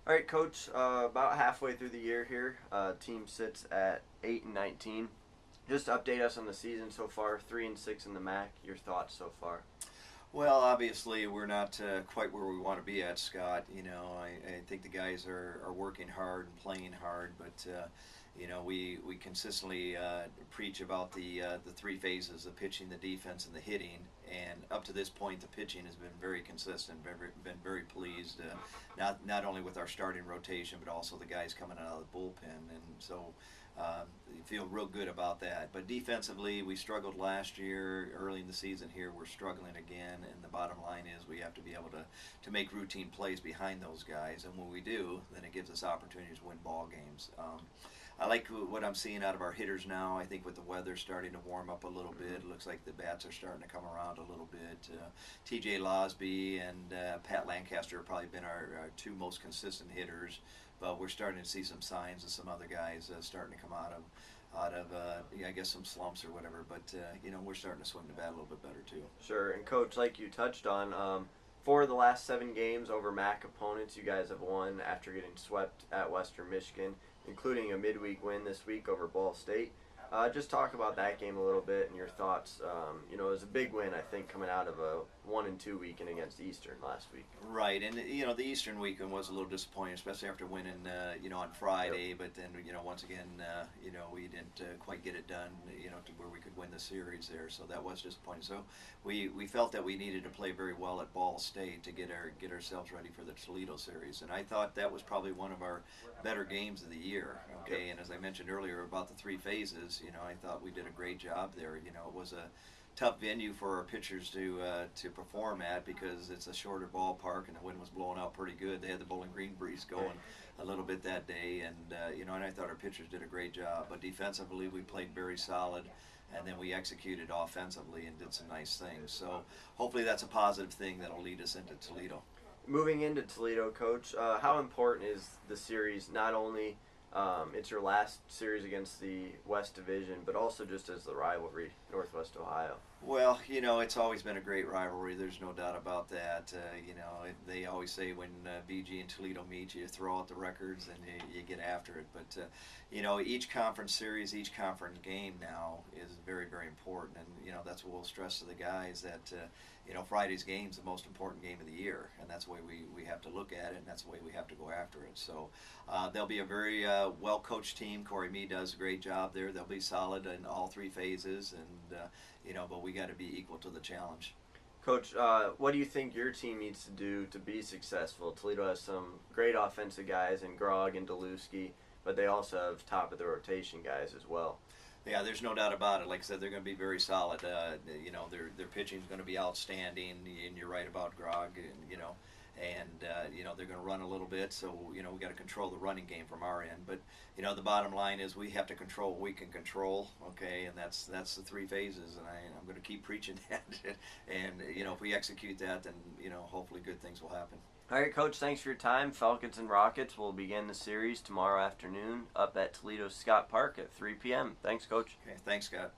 All right, Coach. About halfway through the year here, team sits at 8-19. Just update us on the season so far. 3-6 in the MAC. Your thoughts so far? Well, obviously, we're not quite where we want to be at, Scott. I think the guys are working hard and playing hard, but we consistently preach about the three phases: the pitching, the defense, and the hitting. And up to this point, the pitching has been very consistent. Been very pleased, not only with our starting rotation, but also the guys coming out of the bullpen. And so you feel real good about that. But defensively, we struggled last year. Early in the season here, we're struggling again. And the bottom line is we have to be able to make routine plays behind those guys. And when we do, then it gives us opportunities to win ball games. I like what I'm seeing out of our hitters now. I think with the weather starting to warm up a little bit, it looks like the bats are starting to come around a little bit. T.J. Losby and Pat Lancaster have probably been our two most consistent hitters, but we're starting to see some signs of some other guys starting to come out of I guess some slumps or whatever. But we're starting to swing the bat a little bit better too. Sure. And Coach, like you touched on, 4 of the last 7 games over MAC opponents, you guys have won after getting swept at Western Michigan, including a midweek win this week over Ball State. Just talk about that game a little bit and your thoughts. It was a big win, I think, coming out of a 1-2 weekend against Eastern last week. Right, and the Eastern weekend was a little disappointing, especially after winning, on Friday. Yep. But then, once again, we didn't quite get it done, to where we could win the series there. So that was disappointing. So we felt that we needed to play very well at Ball State to get ourselves ready for the Toledo series, and I thought that was probably one of our better games of the year. Okay, yep. And as I mentioned earlier about the 3 phases. I thought we did a great job there. It was a tough venue for our pitchers to perform at because it's a shorter ballpark and the wind was blowing out pretty good. They had the Bowling Green breeze going a little bit that day, and and I thought our pitchers did a great job. But defensively, we played very solid, and then we executed offensively and did some nice things. So hopefully that's a positive thing that'll lead us into Toledo. Moving into Toledo, Coach, how important is the series? Not only it's your last series against the West Division, but also just as the rivalry, Northwest Ohio. Well, it's always been a great rivalry. There's no doubt about that. They always say when BG and Toledo meet, you throw out the records and you get after it. But, each conference series, each conference game now is very, very important. And, that's what we'll stress to the guys that, Friday's game is the most important game of the year. And that's the way we have to look at it, and that's the way we have to go after it. So they'll be a very well-coached team. Corey Mee does a great job there. They'll be solid in all 3 phases, and, but we got to be equal to the challenge. Coach, what do you think your team needs to do to be successful? Toledo has some great offensive guys in Grog and Deluski, but they also have top of the rotation guys as well. Yeah, there's no doubt about it. Like I said, they're going to be very solid. Their pitching is going to be outstanding, and you're right about Grog, and they're going to run a little bit, so we got to control the running game from our end. But the bottom line is we have to control what we can control, okay, and that's the 3 phases, and I'm going to keep preaching that. And if we execute that, then hopefully good things will happen. All right, Coach, thanks for your time. Falcons and Rockets will begin the series tomorrow afternoon up at Toledo Scott Park at 3 p.m. Thanks, Coach. Okay, thanks, Scott.